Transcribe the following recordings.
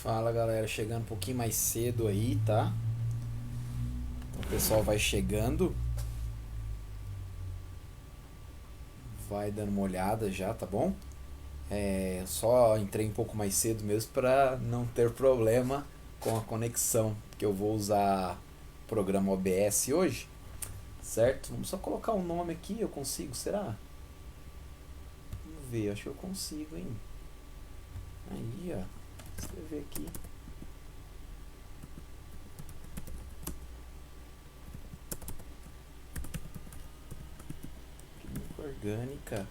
Fala galera, chegando um pouquinho mais cedo aí, tá? Então, o pessoal vai chegando, vai dando uma olhada já, tá bom? Só entrei um pouco mais cedo mesmo pra não ter problema com a conexão, porque eu vou usar o programa OBS hoje, certo? Vamos só colocar um nome aqui, eu consigo, será? Vamos ver, acho que eu consigo, hein? Aí, ó, escrever aqui. Química orgânica.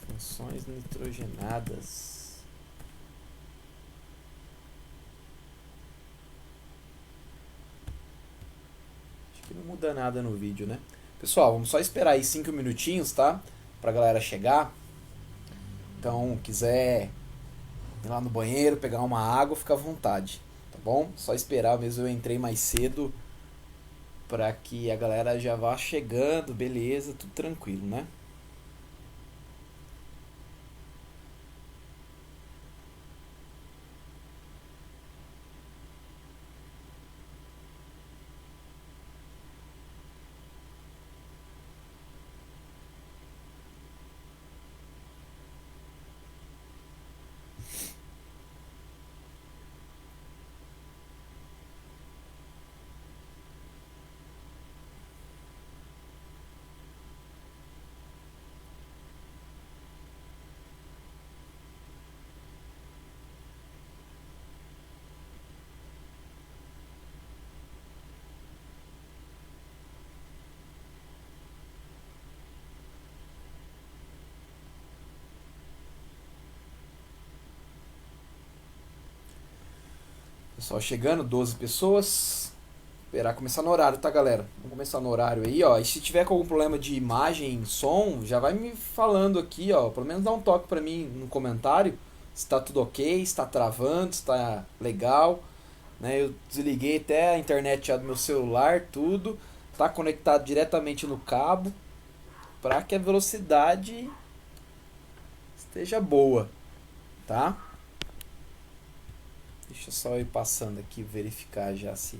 Funções nitrogenadas. Acho que não muda nada no vídeo, né? Pessoal, vamos só esperar aí 5 minutinhos, tá? Pra galera chegar. Então, quiser ir lá no banheiro, pegar uma água, fica à vontade, tá bom? Só esperar mesmo, eu entrei mais cedo pra que a galera já vá chegando, beleza, tudo tranquilo, né? Pessoal chegando, 12 pessoas. Esperar começar no horário, tá, galera? Vamos começar no horário aí, ó. E se tiver com algum problema de imagem, som, já vai me falando aqui, ó. Pelo menos dá um toque pra mim no comentário. Se tá tudo ok, se tá travando, se tá legal. Né? Eu desliguei até a internet já do meu celular, tudo. Tá conectado diretamente no cabo para que a velocidade esteja boa, tá? Deixa eu só ir passando aqui, verificar já se...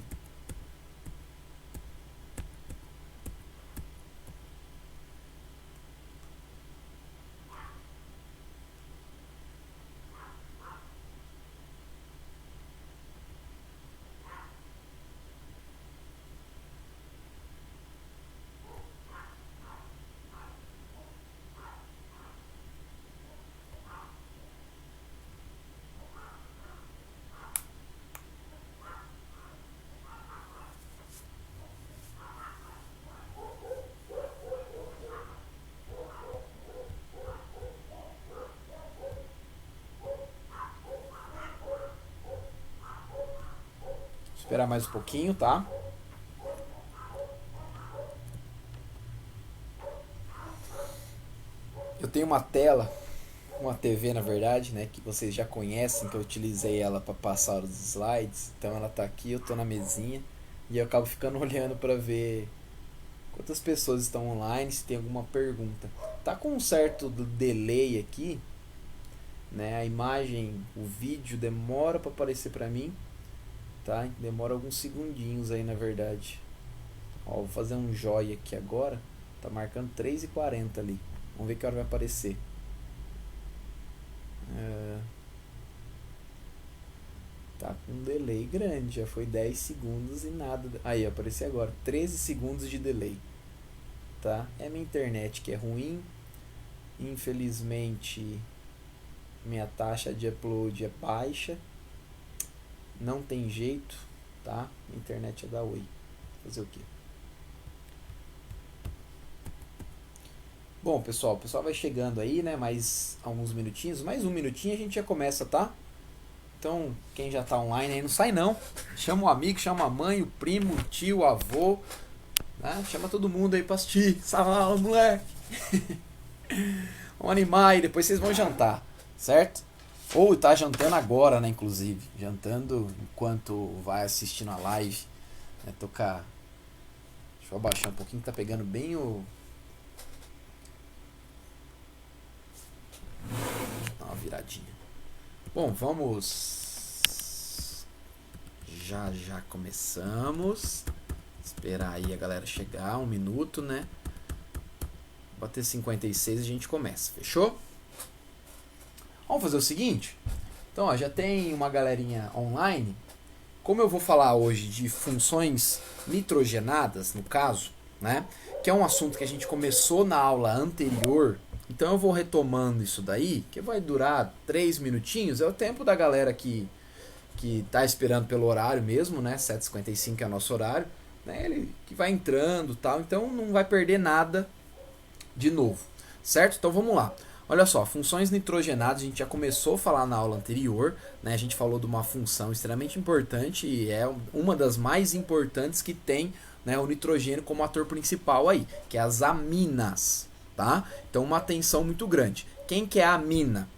Esperar mais um pouquinho, tá? Eu tenho uma TV na verdade, né, que vocês já conhecem, que eu utilizei ela para passar os slides. Então ela tá aqui, eu tô na mesinha e eu acabo ficando olhando para ver quantas pessoas estão online, se tem alguma pergunta. Tá com um certo delay aqui, né? A imagem, o vídeo demora para aparecer para mim, tá? Demora alguns segundinhos aí, na verdade. Ó, vou fazer um joia aqui agora. Tá marcando 3h40 ali. Vamos ver que hora vai aparecer. Tá com um delay grande, já foi 10 segundos e nada. Aí, apareceu agora, 13 segundos de delay. Tá? É minha internet que é ruim. Infelizmente, minha taxa de upload é baixa. Não tem jeito, tá? Minha internet é da Oi. Fazer o quê? Bom, pessoal, o pessoal vai chegando aí, né? Mais alguns minutinhos, mais um minutinho a gente já começa, tá? Então, quem já tá online aí, não sai não. Chama o amigo, chama a mãe, o primo, o tio, o avô, né? Chama todo mundo aí pra assistir. Salve, moleque! Vamos animar e depois vocês vão jantar, certo? Ou tá jantando agora, né? Inclusive, jantando enquanto vai assistindo a live. Né, tocar. Deixa eu abaixar um pouquinho que tá pegando bem o. Dá uma viradinha travadinha. Bom, vamos. Já começamos. Esperar aí a galera chegar, 1 minuto, né? Bater 56 a gente começa, fechou? Vamos fazer o seguinte. Então, ó, já tem uma galerinha online. Como eu vou falar hoje de funções nitrogenadas, no caso, né? Que é um assunto que a gente começou na aula anterior. Então eu vou retomando isso daí, que vai durar 3 minutinhos. É o tempo da galera que tá esperando pelo horário mesmo, né? 7h55 é o nosso horário. Né? Ele que vai entrando e tal. Então não vai perder nada de novo. Certo? Então vamos lá. Olha só, funções nitrogenadas, a gente já começou a falar na aula anterior, né? A gente falou de uma função extremamente importante e é uma das mais importantes que tem, né, o nitrogênio como ator principal aí, que é as aminas, tá? Então uma atenção muito grande. Quem que é a amina?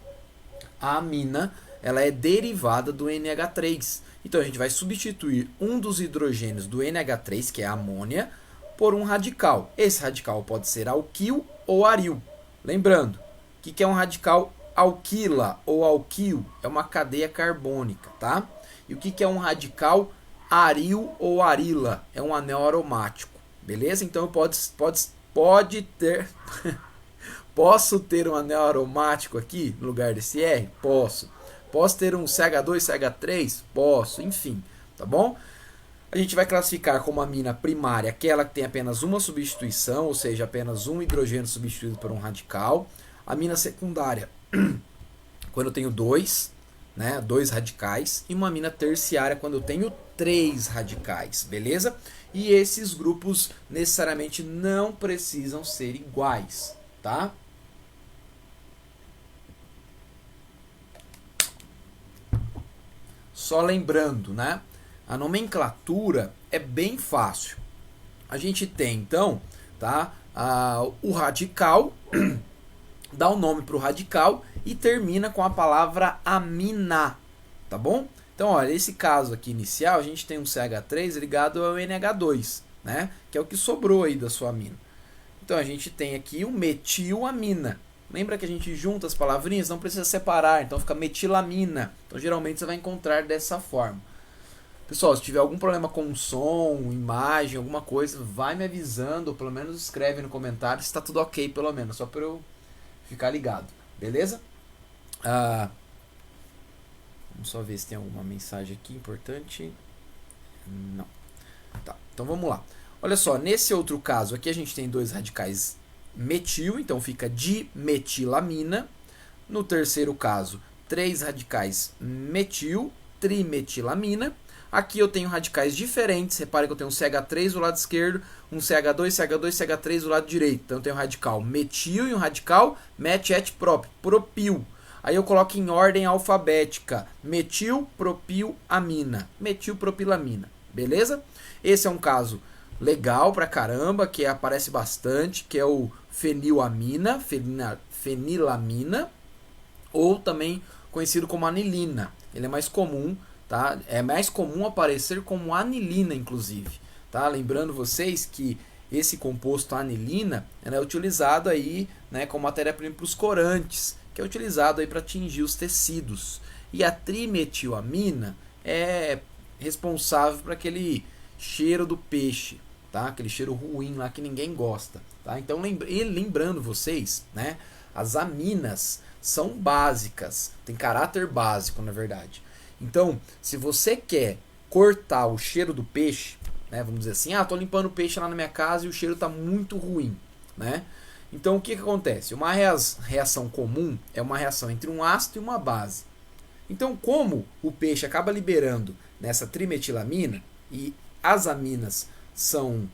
A amina, ela é derivada do NH3. Então a gente vai substituir um dos hidrogênios do NH3, que é a amônia, por um radical. Esse radical pode ser alquil ou aril. Lembrando, o que é um radical alquila ou alquil? É uma cadeia carbônica, tá? E o que é um radical aril ou arila? É um anel aromático, beleza? Então pode ter... Posso ter um anel aromático aqui no lugar desse R? Posso. Posso ter um CH2, CH3? Posso, enfim, tá bom? A gente vai classificar como amina primária aquela que tem apenas uma substituição, ou seja, apenas um hidrogênio substituído por um radical. Amina secundária, quando eu tenho dois radicais. E uma amina terciária, quando eu tenho 3 radicais, beleza? E esses grupos necessariamente não precisam ser iguais, tá? Só lembrando, né? A nomenclatura é bem fácil. A gente tem, então, tá? O radical, dá o nome para o radical e termina com a palavra amina, tá bom? Então, olha, esse caso aqui inicial, a gente tem um CH3 ligado ao NH2, né? Que é o que sobrou aí da sua amina. Então, a gente tem aqui o metilamina. Lembra que a gente junta as palavrinhas? Não precisa separar, então fica metilamina. Então, geralmente, você vai encontrar dessa forma. Pessoal, se tiver algum problema com som, imagem, alguma coisa, vai me avisando, ou pelo menos escreve no comentário se está tudo ok, pelo menos, só para eu ficar ligado, beleza? Vamos só ver se tem alguma mensagem aqui importante. Não. Tá, então vamos lá. Olha só, nesse outro caso aqui a gente tem 2 radicais metil, então fica dimetilamina. No terceiro caso, 3 radicais metil, trimetilamina. Aqui eu tenho radicais diferentes, repare que eu tenho um CH3 do lado esquerdo, um CH2, CH2, CH3 do lado direito. Então eu tenho um radical metil e um radical propil. Aí eu coloco em ordem alfabética, metil, propil, amina, metilpropilamina, beleza? Esse é um caso legal pra caramba, que aparece bastante, que é o fenilamina, fenilamina, ou também conhecido como anilina. Ele é mais comum. Tá? É mais comum aparecer como anilina, inclusive. Tá? Lembrando vocês que esse composto anilina é utilizado aí, né, como matéria-prima para os corantes, que é utilizado para atingir os tecidos. E a trimetilamina é responsável por aquele cheiro do peixe, tá? Aquele cheiro ruim lá que ninguém gosta. Tá? Então, lembrando vocês, né, as aminas são básicas, tem caráter básico, na verdade. Então, se você quer cortar o cheiro do peixe, né, vamos dizer assim, estou limpando o peixe lá na minha casa e o cheiro está muito ruim, né? Então, o que acontece? Uma reação comum é uma reação entre um ácido e uma base. Então, como o peixe acaba liberando nessa trimetilamina, e as aminas são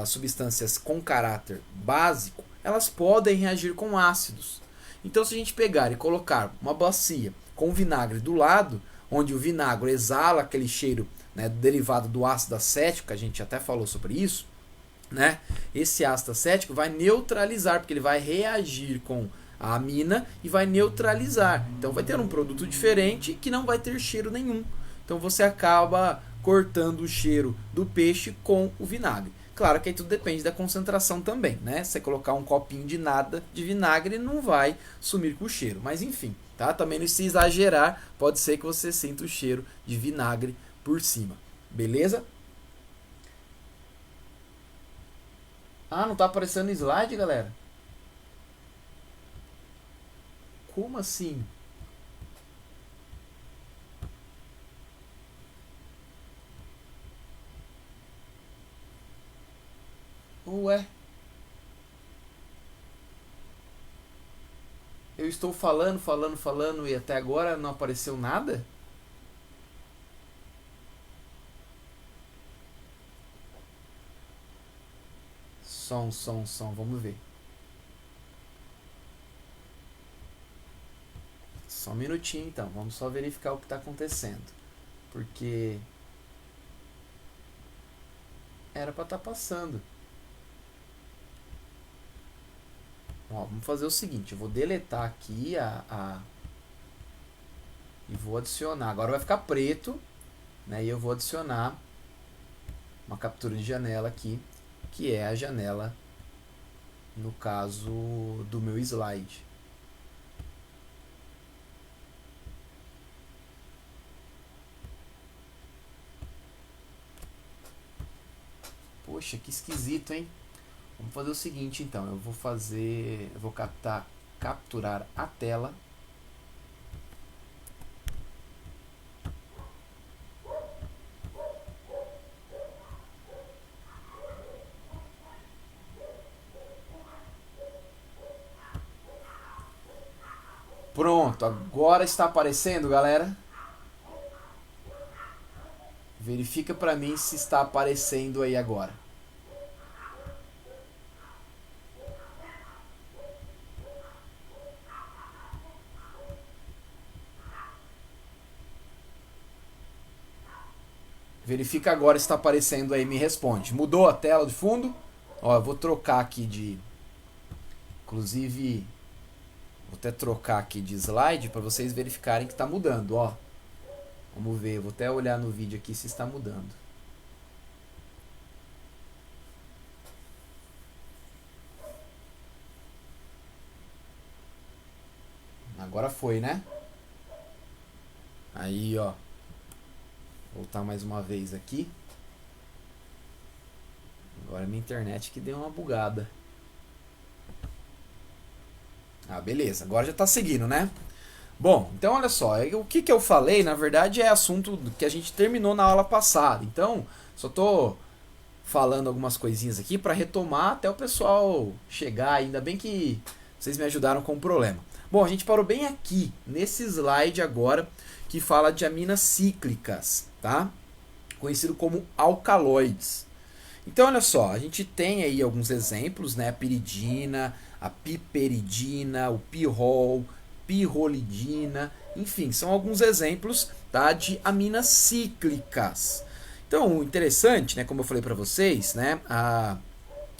substâncias com caráter básico, elas podem reagir com ácidos. Então, se a gente pegar e colocar uma bacia com vinagre do lado, onde o vinagre exala aquele cheiro, né, derivado do ácido acético, que a gente até falou sobre isso, né? Esse ácido acético vai neutralizar, porque ele vai reagir com a amina e vai neutralizar. Então vai ter um produto diferente que não vai ter cheiro nenhum. Então você acaba cortando o cheiro do peixe com o vinagre. Claro que aí tudo depende da concentração também, né? Se você colocar um copinho de nada de vinagre, não vai sumir com o cheiro. Mas enfim, tá? tá? Também não se exagerar, pode ser que você sinta o cheiro de vinagre por cima, beleza? Ah, não tá aparecendo slide, galera? Como assim? Ué, eu estou falando e até agora não apareceu nada? Som, vamos ver. Só um minutinho então, vamos só verificar o que está acontecendo. Porque era para estar passando. Ó, vamos fazer o seguinte, eu vou deletar aqui e vou adicionar. Agora vai ficar preto, né? E eu vou adicionar uma captura de janela aqui, que é a janela, no caso do meu slide. Poxa, que esquisito, hein? Vamos fazer o seguinte então, eu vou capturar a tela. Pronto, agora está aparecendo, galera. Verifica pra mim se está aparecendo aí agora. Verifica agora se está aparecendo aí, me responde. Mudou a tela de fundo? Ó, eu vou trocar aqui de... Inclusive, vou até trocar aqui de slide para vocês verificarem que está mudando, ó. Vamos ver, vou até olhar no vídeo aqui se está mudando. Agora foi, né? Aí, ó. Vou voltar mais uma vez aqui. Agora minha internet que deu uma bugada. Ah, beleza. Agora já tá seguindo, né? Bom, então olha só. O que eu falei, na verdade, é assunto que a gente terminou na aula passada. Então, só tô falando algumas coisinhas aqui para retomar até o pessoal chegar. Ainda bem que vocês me ajudaram com o problema. Bom, a gente parou bem aqui, nesse slide agora, que fala de aminas cíclicas, tá? Conhecido como alcaloides. Então, olha só, a gente tem aí alguns exemplos, né? A piridina, a piperidina, o pirrol, pirrolidina, enfim, são alguns exemplos, tá, de aminas cíclicas. Então, o interessante, né, como eu falei para vocês, né,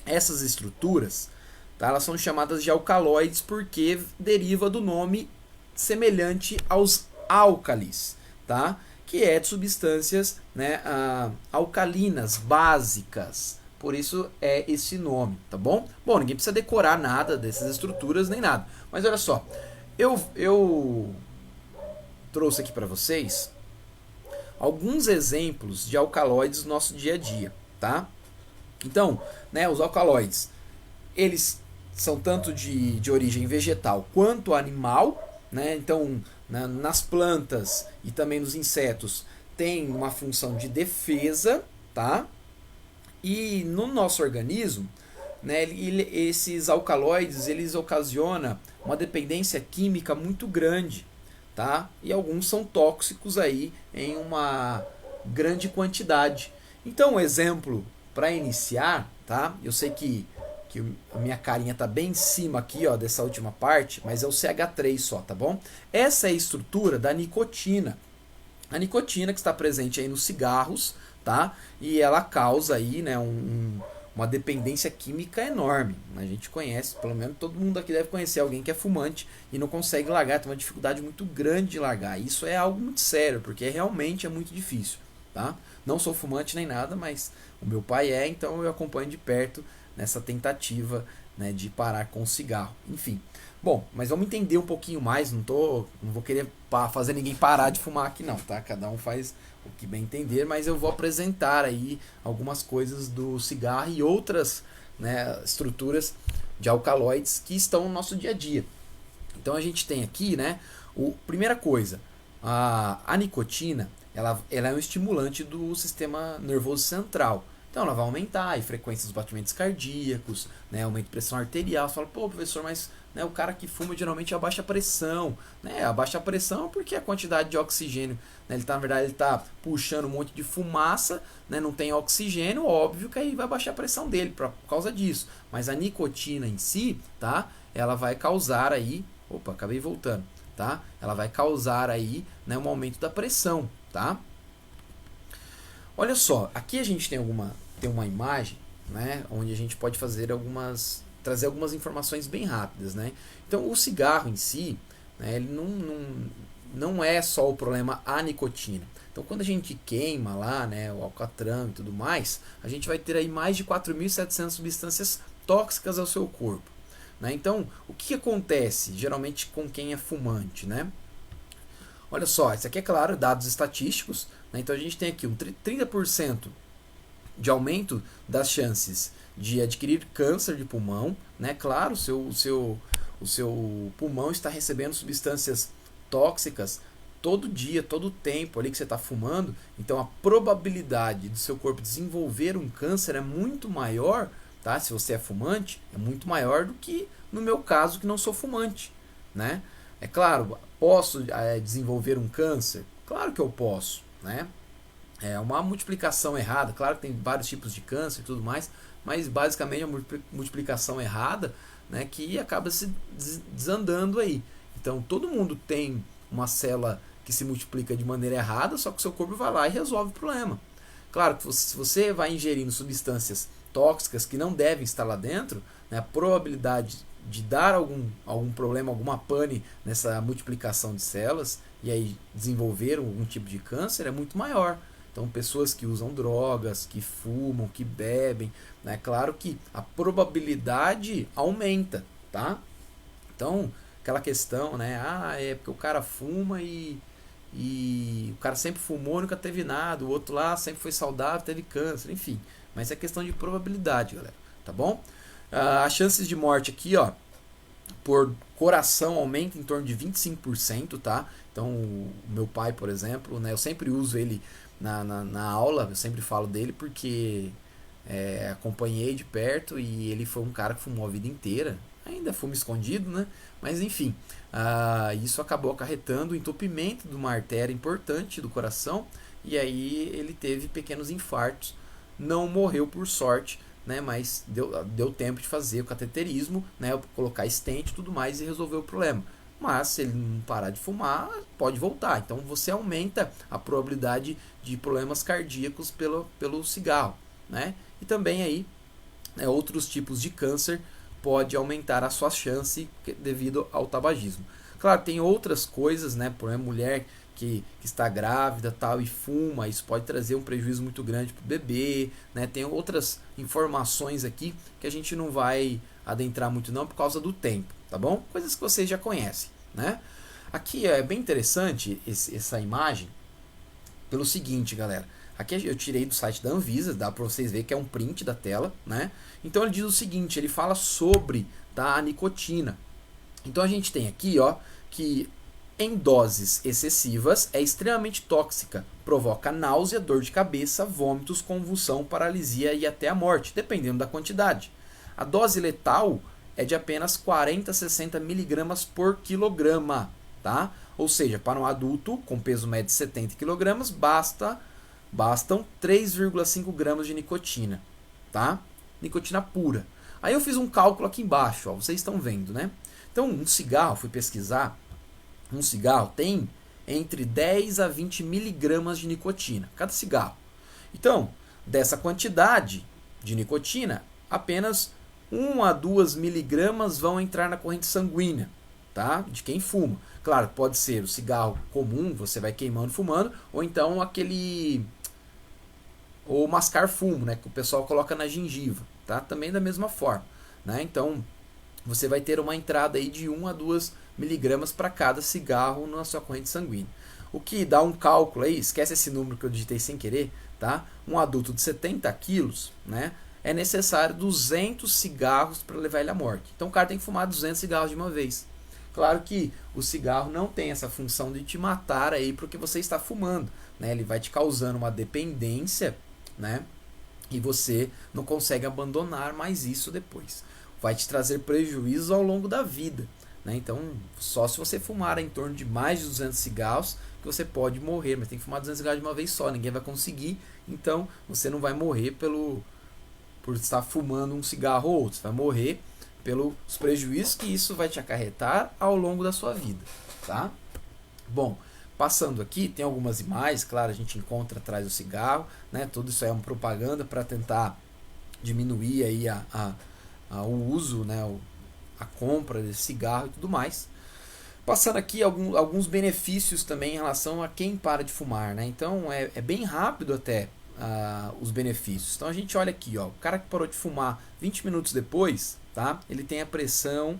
essas estruturas, tá, elas são chamadas de alcaloides porque deriva do nome semelhante aos álcalis, tá? Que é de substâncias, né, alcalinas, básicas. Por isso é esse nome, tá bom? Bom, ninguém precisa decorar nada dessas estruturas nem nada. Mas olha só, eu trouxe aqui para vocês alguns exemplos de alcaloides do nosso dia a dia, tá? Então, né, os alcaloides, eles são tanto de origem vegetal quanto animal, né? Então, nas plantas e também nos insetos tem uma função de defesa, tá? E no nosso organismo, né, esses alcaloides eles ocasionam uma dependência química muito grande, tá? E alguns são tóxicos aí em uma grande quantidade. Então, um exemplo para iniciar, tá? Eu sei que a minha carinha tá bem em cima aqui, ó, dessa última parte, mas é o CH3 só, tá bom? Essa é a estrutura da nicotina. A nicotina que está presente aí nos cigarros, tá? E ela causa aí, né, uma dependência química enorme. A gente conhece, pelo menos todo mundo aqui deve conhecer alguém que é fumante e não consegue largar, tem uma dificuldade muito grande de largar. Isso é algo muito sério, porque realmente é muito difícil, tá? Não sou fumante nem nada, mas o meu pai é, então eu acompanho de perto nessa tentativa, né, de parar com o cigarro. Enfim, Bom, mas vamos entender um pouquinho mais, não vou querer fazer ninguém parar de fumar aqui não, tá? Cada um faz o que bem entender, mas eu vou apresentar aí algumas coisas do cigarro e outras, né, estruturas de alcaloides que estão no nosso dia a dia. Então a gente tem aqui, né, primeira coisa, a nicotina, ela é um estimulante do sistema nervoso central. Então ela vai aumentar a frequência dos batimentos cardíacos, né, aumento de pressão arterial. Você fala, pô, professor, mas né, o cara que fuma geralmente abaixa a pressão. Né? Abaixa a pressão porque a quantidade de oxigênio, né, na verdade, ele está puxando um monte de fumaça, né, não tem oxigênio, óbvio que aí vai baixar a pressão dele por causa disso. Mas a nicotina em si, tá, ela vai causar aí, opa, acabei voltando, tá? Ela vai causar aí, né, um aumento da pressão, tá? Olha só, aqui a gente tem uma imagem, né, onde a gente pode trazer algumas informações bem rápidas, né? Então, o cigarro em si, né, ele não é só o problema a nicotina. Então, quando a gente queima lá, né, o alcatrão e tudo mais, a gente vai ter aí mais de 4.700 substâncias tóxicas ao seu corpo. Né? Então, o que acontece geralmente com quem é fumante, né? Olha só, isso aqui é claro, dados estatísticos, né? Então a gente tem aqui um 30% de aumento das chances de adquirir câncer de pulmão, né? Claro, o seu pulmão está recebendo substâncias tóxicas todo dia, todo o tempo ali que você está fumando, então a probabilidade do seu corpo desenvolver um câncer é muito maior, tá? Se você é fumante, é muito maior do que no meu caso que não sou fumante, né? É claro, posso desenvolver um câncer? Claro que eu posso, né? É uma multiplicação errada, claro que tem vários tipos de câncer e tudo mais, mas basicamente é uma multiplicação errada, né, que acaba se desandando aí. Então todo mundo tem uma célula que se multiplica de maneira errada, só que o seu corpo vai lá e resolve o problema. Claro que se você vai ingerindo substâncias tóxicas que não devem estar lá dentro, né, a probabilidade de dar algum problema, alguma pane nessa multiplicação de células e aí desenvolver algum tipo de câncer é muito maior. Então, pessoas que usam drogas, que fumam, que bebem, né? Claro que a probabilidade aumenta, tá? Então, aquela questão, né? Ah, é porque o cara fuma e o cara sempre fumou e nunca teve nada, o outro lá sempre foi saudável, teve câncer, enfim. Mas é questão de probabilidade, galera, tá bom? As chances de morte aqui, ó, por coração aumenta em torno de 25%, tá? Então, o meu pai, por exemplo, né, eu sempre uso ele na aula, eu sempre falo dele porque acompanhei de perto e ele foi um cara que fumou a vida inteira, ainda fuma escondido, né? Mas enfim, isso acabou acarretando o entupimento de uma artéria importante do coração e aí ele teve pequenos infartos, não morreu por sorte, né, mas deu tempo de fazer o cateterismo, né, colocar stent e tudo mais e resolver o problema. Mas se ele não parar de fumar, pode voltar. Então você aumenta a probabilidade de problemas cardíacos pelo cigarro, né? E também aí, né, outros tipos de câncer pode aumentar a sua chance devido ao tabagismo. Claro, tem outras coisas, né? Por exemplo, mulher que está grávida tal e fuma, isso pode trazer um prejuízo muito grande para o bebê, né? Tem outras informações aqui que a gente não vai adentrar muito não por causa do tempo, tá bom? Coisas que vocês já conhecem, né? Aqui é bem interessante essa imagem pelo seguinte, galera. Aqui eu tirei do site da Anvisa, dá para vocês verem que é um print da tela, né? Então ele diz o seguinte, ele fala sobre a nicotina. Então a gente tem aqui, ó, que em doses excessivas é extremamente tóxica, provoca náusea, dor de cabeça, vômitos, convulsão, paralisia e até a morte, dependendo da quantidade. A dose letal é de apenas 40 a 60 miligramas por quilograma, tá? Ou seja, para um adulto com peso médio de 70 kg, bastam 3,5 gramas de nicotina, tá? Nicotina pura. Aí eu fiz um cálculo aqui embaixo, ó, vocês estão vendo, né? Então, um cigarro, fui pesquisar, um cigarro tem entre 10 a 20 miligramas de nicotina, cada cigarro. Então, dessa quantidade de nicotina, apenas 1 a 2 miligramas vão entrar na corrente sanguínea, tá? De quem fuma. Claro, pode ser o cigarro comum, você vai queimando, fumando, ou então ou mascar fumo, né, que o pessoal coloca na gengiva, tá? Também da mesma forma, né? Então, você vai ter uma entrada aí de 1 a 2 miligramas para cada cigarro na sua corrente sanguínea. O que dá um cálculo aí, esquece esse número que eu digitei sem querer, tá? Um adulto de 70 quilos, né? É necessário 200 cigarros para levar ele à morte. Então o cara tem que fumar 200 cigarros de uma vez. Claro que o cigarro não tem essa função de te matar aí porque você está fumando, né? Ele vai te causando uma dependência, né? E você não consegue abandonar mais isso depois. Vai te trazer prejuízos ao longo da vida, né? Então, só se você fumar em torno de mais de 200 cigarros que você pode morrer, mas tem que fumar 200 cigarros de uma vez só, ninguém vai conseguir, então você não vai morrer por estar fumando um cigarro ou outro, você vai morrer pelos prejuízos que isso vai te acarretar ao longo da sua vida, tá? Bom, passando aqui, tem algumas imagens, claro, a gente encontra atrás do cigarro, né? Tudo isso é uma propaganda para tentar diminuir aí o uso, né? A compra desse cigarro e tudo mais. Passando aqui alguns benefícios também em relação a quem para de fumar, né? Então é bem rápido até os benefícios. Então a gente olha aqui, ó, o cara que parou de fumar 20 minutos depois, tá? Ele tem a pressão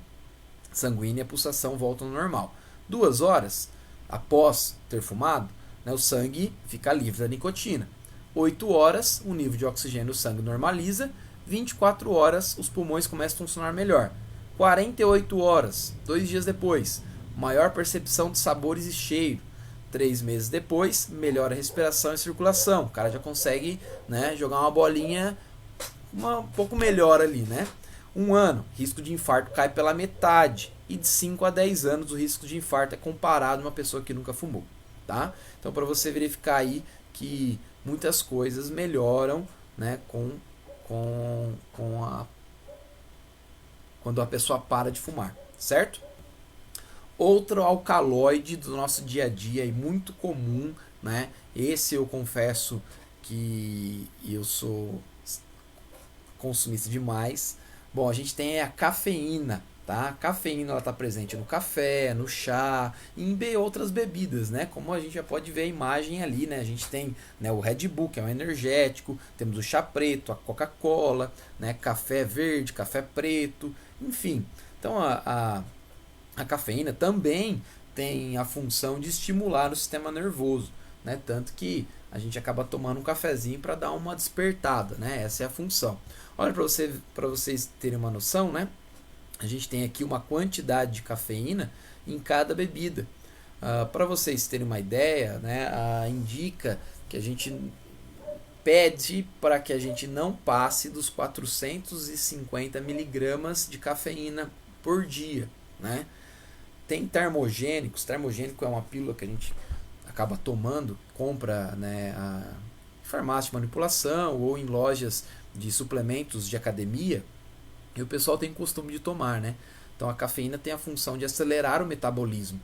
sanguínea e a pulsação voltam ao normal. 2 horas após ter fumado, né, o sangue fica livre da nicotina. 8 horas, o nível de oxigênio no sangue normaliza. 24 horas, os pulmões começam a funcionar melhor. 48 horas, 2 dias depois, maior percepção de sabores e cheiro. 3 meses depois, melhora a respiração e circulação. O cara já consegue, né, jogar uma bolinha um pouco melhor ali, né? 1 ano, risco de infarto cai pela metade. E de 5 a 10 anos, o risco de infarto é comparado a uma pessoa que nunca fumou, tá? Então, para você verificar aí que muitas coisas melhoram, né, quando a pessoa para de fumar, certo? Outro alcaloide do nosso dia a dia e muito comum, né? Esse eu confesso que eu sou consumista demais. Bom, a gente tem a cafeína, tá? A cafeína ela está presente no café, no chá e em outras bebidas, né? Como a gente já pode ver a imagem ali, né? A gente tem, né, o Red Bull, que é um energético, temos o chá preto, a Coca-Cola, né? Café verde, café preto, enfim. Então a cafeína também tem a função de estimular o sistema nervoso, né? Tanto que a gente acaba tomando um cafezinho para dar uma despertada, né? Essa é a função. Olha para vocês terem uma noção, né? A gente tem aqui uma quantidade de cafeína em cada bebida. Para vocês terem uma ideia, né? Indica que a gente pede para que a gente não passe dos 450 miligramas de cafeína por dia, né? Tem termogênicos. Termogênico é uma pílula que a gente acaba tomando, compra, né, em farmácia de manipulação ou em lojas de suplementos de academia, e o pessoal tem costume de tomar, né? Então a cafeína tem a função de acelerar o metabolismo,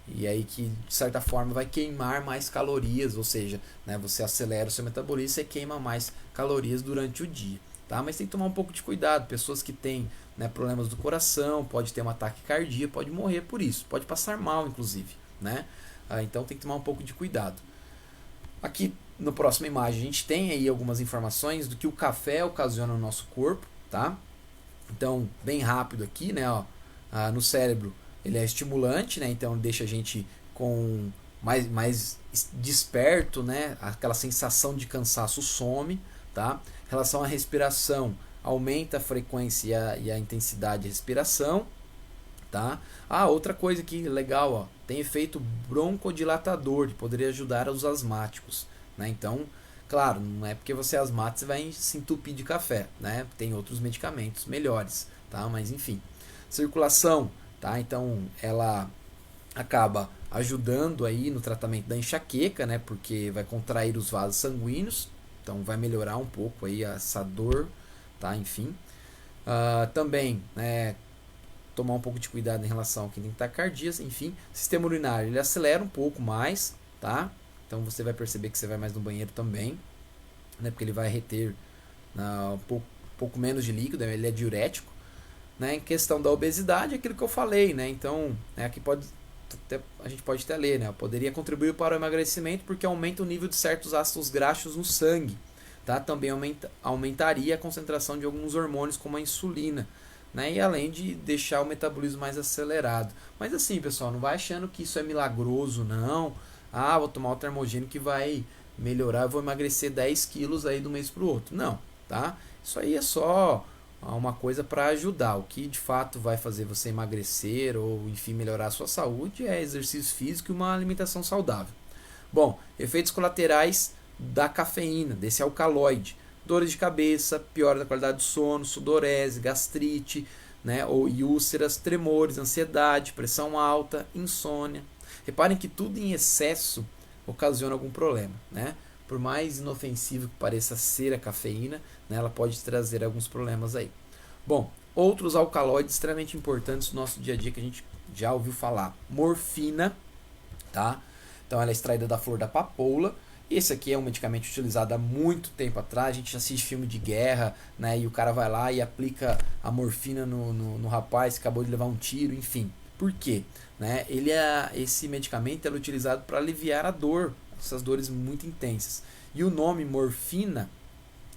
e aí que de certa forma vai queimar mais calorias, ou seja, né, você acelera o seu metabolismo e queima mais calorias durante o dia, tá? Mas tem que tomar um pouco de cuidado. Pessoas que têm, né, problemas do coração, pode ter um ataque cardíaco, pode morrer por isso, pode passar mal inclusive, né? Então tem que tomar um pouco de cuidado. Aqui na próxima imagem a gente tem aí algumas informações do que o café ocasiona no nosso corpo, tá? Então, bem rápido aqui, né, ó, no cérebro ele é estimulante, né, então deixa a gente com mais desperto, né, aquela sensação de cansaço some, tá? Em relação à respiração, aumenta a frequência e a intensidade de respiração, tá? Outra coisa aqui legal, ó, tem efeito broncodilatador, que poderia ajudar os asmáticos, né? Então, claro, não é porque você é asmático você vai se entupir de café, né? Tem outros medicamentos melhores, tá? Mas enfim, circulação, tá? Então ela acaba ajudando aí no tratamento da enxaqueca, né? Porque vai contrair os vasos sanguíneos, então vai melhorar um pouco aí essa dor, tá? Enfim, também, né, tomar um pouco de cuidado em relação a quem tem taquicardia, enfim, sistema urinário ele acelera um pouco mais, tá? Então você vai perceber que você vai mais no banheiro também, né? Porque ele vai reter um pouco menos de líquido, ele é diurético, né? Em questão da obesidade, é aquilo que eu falei, né? Então, aqui a gente pode até ler, né? Poderia contribuir para o emagrecimento porque aumenta o nível de certos ácidos graxos no sangue, tá? Também aumentaria a concentração de alguns hormônios como a insulina, né? E além de deixar o metabolismo mais acelerado. Mas assim, pessoal, não vai achando que isso é milagroso, não. Ah, vou tomar o termogênico que vai melhorar, eu vou emagrecer 10 quilos aí de um mês para o outro. Não, tá? Isso aí é só uma coisa para ajudar. O que de fato vai fazer você emagrecer ou, enfim, melhorar a sua saúde é exercício físico e uma alimentação saudável. Bom, efeitos colaterais da cafeína, desse alcaloide. Dores de cabeça, piora da qualidade do sono, sudorese, gastrite, né, e úlceras, tremores, ansiedade, pressão alta, insônia. Reparem que tudo em excesso ocasiona algum problema, né? Por mais inofensivo que pareça ser a cafeína, né, ela pode trazer alguns problemas aí. Bom, outros alcaloides extremamente importantes no nosso dia a dia que a gente já ouviu falar. Morfina, tá? Então ela é extraída da flor da papoula. Esse aqui é um medicamento utilizado há muito tempo atrás. A gente assiste filme de guerra, né? E o cara vai lá e aplica a morfina no rapaz que acabou de levar um tiro, enfim. Por quê? Né? Esse medicamento é utilizado para aliviar a dor, essas dores muito intensas. E o nome morfina,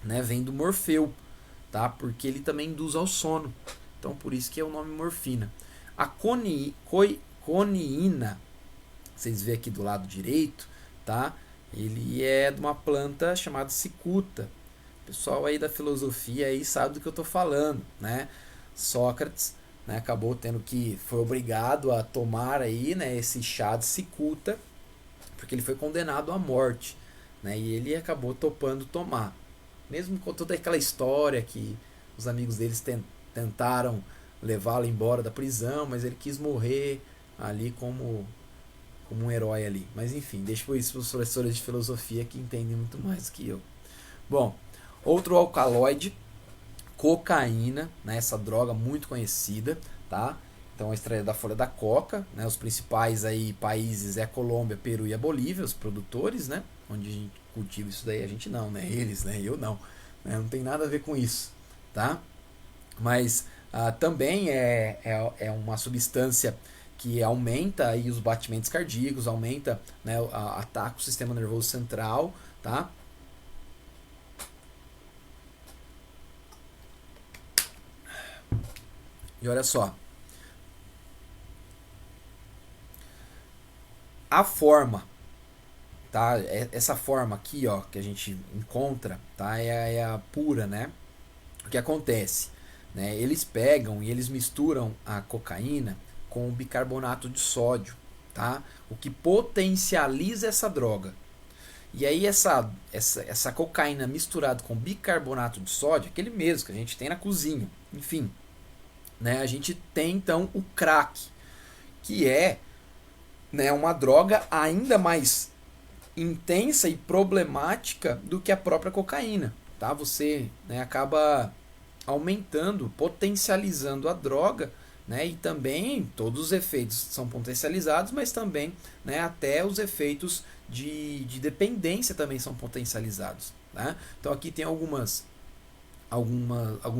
né, vem do Morfeu, tá? Porque ele também induz ao sono. Então por isso que é o nome morfina. A coneína, vocês vêem aqui do lado direito, tá? Ele é de uma planta chamada cicuta. O pessoal aí da filosofia aí sabe do que eu estou falando, né? Sócrates, né, foi obrigado a tomar aí, né, esse chá de cicuta, porque ele foi condenado à morte, né? E ele acabou topando tomar. Mesmo com toda aquela história que os amigos deles tentaram levá-lo embora da prisão, mas ele quis morrer ali como um herói ali. Mas enfim, deixa isso para os professores de filosofia que entendem muito mais do que eu. Bom, outro alcaloide, cocaína, né, essa droga muito conhecida, tá? Então, é extraída da folha da coca, né? Os principais aí países é a Colômbia, Peru e a Bolívia, os produtores, né? Onde a gente cultiva isso daí, a gente não, né? Eles, né? Eu não. Né? Não tem nada a ver com isso, tá? Mas também é uma substância que aumenta aí os batimentos cardíacos, aumenta, né, ataca o sistema nervoso central, tá? E olha só, a forma, tá? Essa forma aqui, ó, que a gente encontra, tá? É a pura, né? O que acontece, né? Eles pegam e eles misturam a cocaína com o bicarbonato de sódio, tá? O que potencializa essa droga. E aí essa cocaína misturada com bicarbonato de sódio, aquele mesmo que a gente tem na cozinha, enfim, né? A gente tem então o crack, que é, né, uma droga ainda mais intensa e problemática do que a própria cocaína, tá? Você, né, acaba aumentando, potencializando a droga, né? E também todos os efeitos são potencializados, mas também, né, até os efeitos de dependência também são potencializados, né? Então aqui tem alguns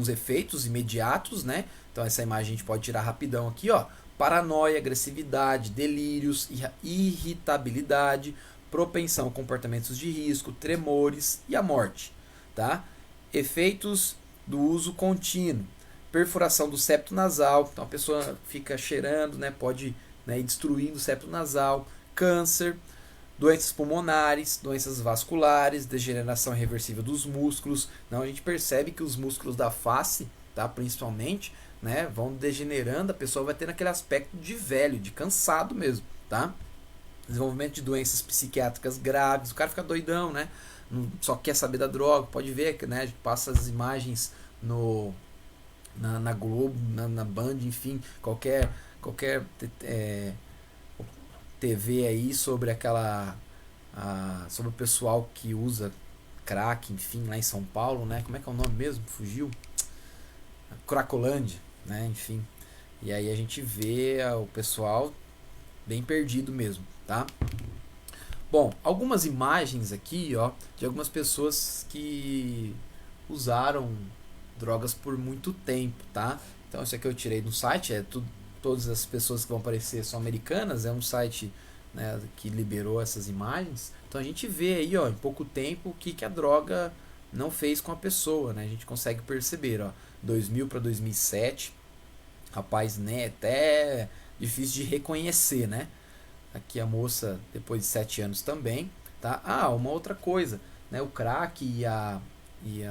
efeitos imediatos, né? Então essa imagem a gente pode tirar rapidão aqui, ó. Paranoia, agressividade, delírios, irritabilidade, propensão a comportamentos de risco, tremores e a morte, tá? Efeitos do uso contínuo, perfuração do septo nasal, então a pessoa fica cheirando, né, pode, né, ir destruindo o septo nasal, câncer, doenças pulmonares, doenças vasculares, degeneração irreversível dos músculos. Então a gente percebe que os músculos da face, tá, principalmente, né, vão degenerando, a pessoa vai tendo aquele aspecto de velho, de cansado mesmo, tá? Desenvolvimento de doenças psiquiátricas graves, o cara fica doidão, né? Só quer saber da droga, pode ver, né? A gente passa as imagens na Globo, na Band, enfim, qualquer TV aí sobre sobre o pessoal que usa crack, enfim, lá em São Paulo, né? Como é que é o nome mesmo? Fugiu? Cracolândia, né? Enfim. E aí a gente vê o pessoal bem perdido mesmo, tá? Bom, algumas imagens aqui, ó, de algumas pessoas que usaram drogas por muito tempo, tá? Então isso aqui eu tirei do site, todas as pessoas que vão aparecer são americanas, é um site, né, que liberou essas imagens. Então a gente vê aí, ó, em pouco tempo, o que a droga não fez com a pessoa, né? A gente consegue perceber, ó, 2000 para 2007, Rapaz, né, até difícil de reconhecer, né? Aqui a moça, depois de 7 anos também, tá? Ah, uma outra coisa, né? O crack e a, e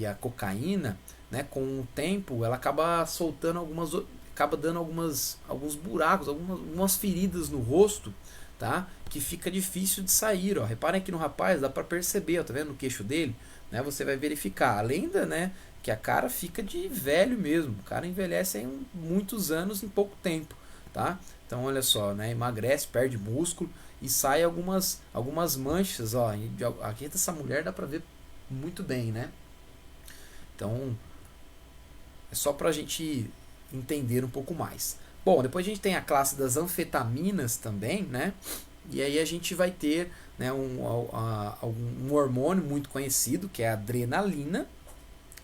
a cocaína, né? Com o tempo, ela acaba soltando acaba dando alguns buracos, algumas feridas no rosto, tá? Que fica difícil de sair, ó. Reparem aqui no rapaz, dá para perceber, ó, tá vendo no queixo dele, né? Você vai verificar, além da, né? Que a cara fica de velho mesmo, o cara envelhece em muitos anos em pouco tempo, tá? Então olha só, né? Emagrece, perde músculo e sai algumas manchas, ó. Aqui dessa mulher dá para ver muito bem, né? Então é só para a gente entender um pouco mais. Bom, depois a gente tem a classe das anfetaminas também, né? E aí a gente vai ter, né, um hormônio muito conhecido, que é a adrenalina,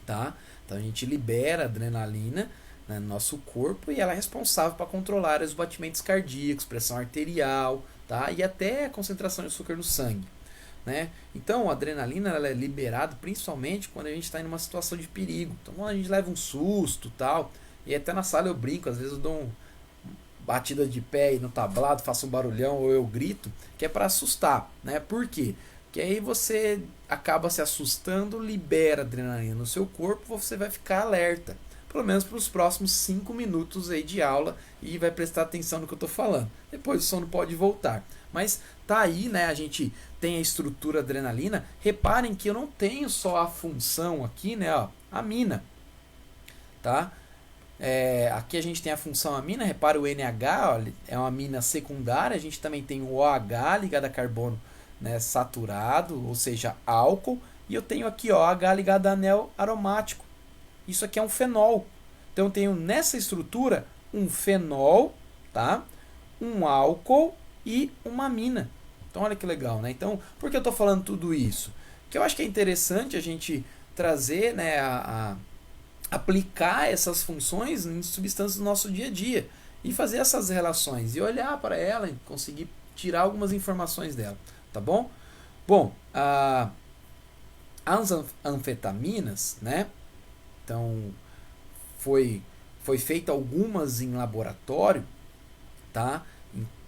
tá? Então a gente libera a adrenalina, né, no nosso corpo e ela é responsável para controlar os batimentos cardíacos, pressão arterial, tá? E até a concentração de açúcar no sangue. Né? Então, a adrenalina ela é liberada principalmente quando a gente está em uma situação de perigo. Então, quando a gente leva um susto tal, e até na sala eu brinco, às vezes eu dou uma batida de pé e no tablado, faço um barulhão ou eu grito, que é para assustar. Né? Por quê? Porque aí você acaba se assustando, libera adrenalina no seu corpo, você vai ficar alerta. Pelo menos para os próximos 5 minutos aí de aula e vai prestar atenção no que eu estou falando. Depois o sono pode voltar. Mas tá aí, né? A gente tem a estrutura adrenalina. Reparem que eu não tenho só a função aqui, né? Ó, amina, tá? Aqui a gente tem a função amina. Repara o NH, ó, é uma amina secundária. A gente também tem o OH ligado a carbono, né, saturado, ou seja, álcool. E eu tenho aqui, ó, H ligado a anel aromático. Isso aqui é um fenol. Então eu tenho nessa estrutura um fenol, tá? Um álcool e uma amina. Então olha que legal, né? Então, por que eu estou falando tudo isso? Porque eu acho que é interessante a gente trazer, né, aplicar essas funções em substâncias do nosso dia a dia e fazer essas relações e olhar para ela e conseguir tirar algumas informações dela, tá bom? Bom, as anfetaminas, né? Então, foi feita algumas em laboratório, tá?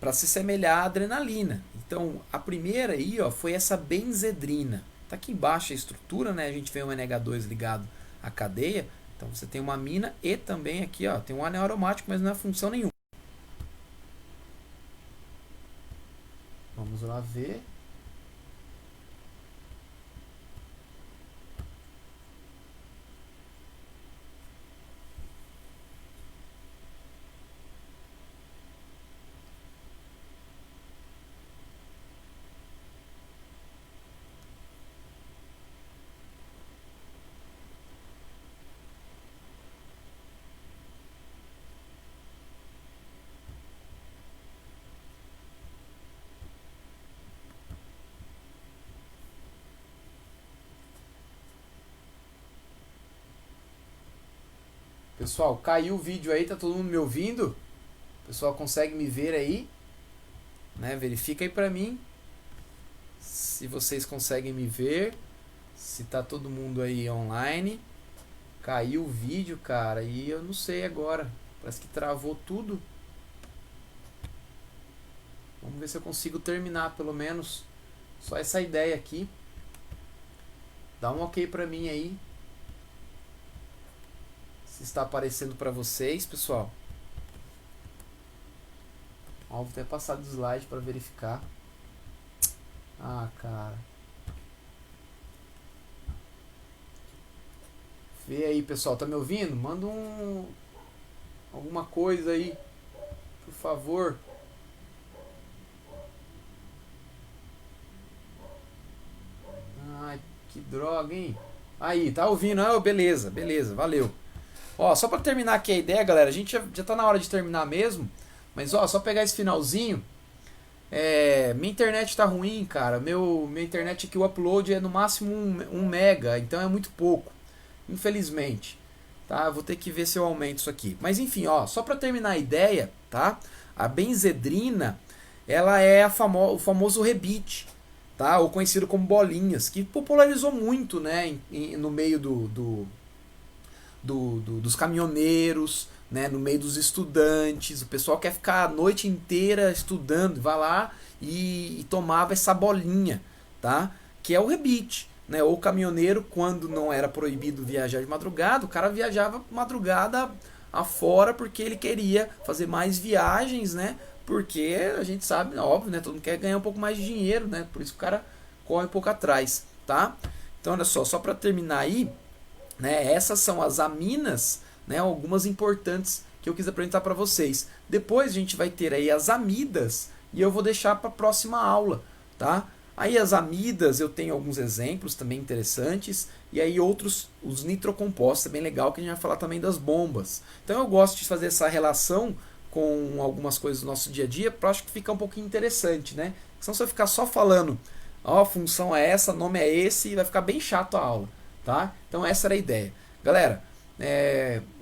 Para se semelhar à adrenalina. Então, a primeira aí, ó, foi essa benzedrina. Tá aqui embaixo a estrutura, né? A gente vê um NH2 ligado à cadeia. Então, você tem uma amina e também aqui, ó, tem um anel aromático, mas não é função nenhuma. Vamos lá ver. Pessoal, caiu o vídeo aí, tá todo mundo me ouvindo? O pessoal consegue me ver aí? Né? Verifica aí pra mim se vocês conseguem me ver, se tá todo mundo aí online. Caiu o vídeo, cara, e eu não sei agora. Parece que travou tudo. Vamos ver se eu consigo terminar pelo menos só essa ideia aqui. Dá um ok pra mim aí. Se está aparecendo pra vocês, pessoal. Ó, vou até passar do slide pra verificar. Ah, cara. Vê aí, pessoal, tá me ouvindo? Manda alguma coisa aí, por favor. Ai, que droga, hein? Aí, tá ouvindo? Ah, beleza, beleza, valeu. Ó, só pra terminar aqui a ideia, galera, a gente já tá na hora de terminar mesmo, mas ó, só pegar esse finalzinho. Minha internet tá ruim, cara. Minha internet aqui, o upload é no máximo 1 mega, então é muito pouco, infelizmente. Tá? Eu vou ter que ver se eu aumento isso aqui. Mas enfim, ó, só para terminar a ideia, tá? A benzedrina, ela é o famoso rebite, tá? Ou conhecido como bolinhas, que popularizou muito, né, no meio do dos caminhoneiros, né, no meio dos estudantes. O pessoal quer ficar a noite inteira estudando, vai lá e tomava essa bolinha, tá? Que é o rebite. Né? Ou o caminhoneiro, quando não era proibido viajar de madrugada, o cara viajava madrugada afora porque ele queria fazer mais viagens, né? Porque a gente sabe, óbvio, né? Todo mundo quer ganhar um pouco mais de dinheiro, né? Por isso que o cara corre um pouco atrás, tá? Então, olha só para terminar aí, né? Essas são as aminas, né? Algumas importantes que eu quis apresentar para vocês. Depois a gente vai ter aí as amidas e eu vou deixar para a próxima aula, tá? Aí as amidas eu tenho alguns exemplos também interessantes e aí outros, os nitrocompostos, é bem legal que a gente vai falar também das bombas. Então eu gosto de fazer essa relação com algumas coisas do nosso dia a dia, para acho que fica um pouquinho interessante, né? Senão se eu ficar só falando, ó, a função é essa, nome é esse, vai ficar bem chato a aula, tá? Então essa era a ideia. Galera,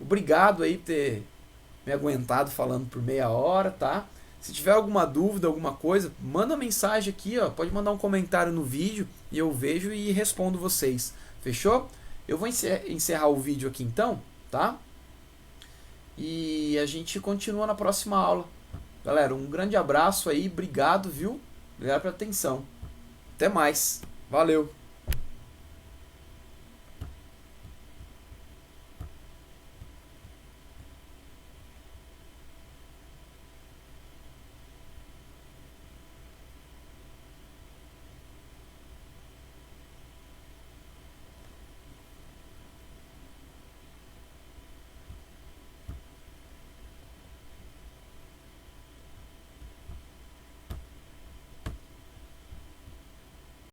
obrigado aí por ter me aguentado falando por meia hora, tá? Se tiver alguma dúvida, alguma coisa, manda mensagem aqui, ó. Pode mandar um comentário no vídeo e eu vejo e respondo vocês. Fechou? Eu vou encerrar o vídeo aqui então, tá? E a gente continua na próxima aula. Galera, um grande abraço aí, obrigado, viu? Obrigado pela atenção. Até mais. Valeu!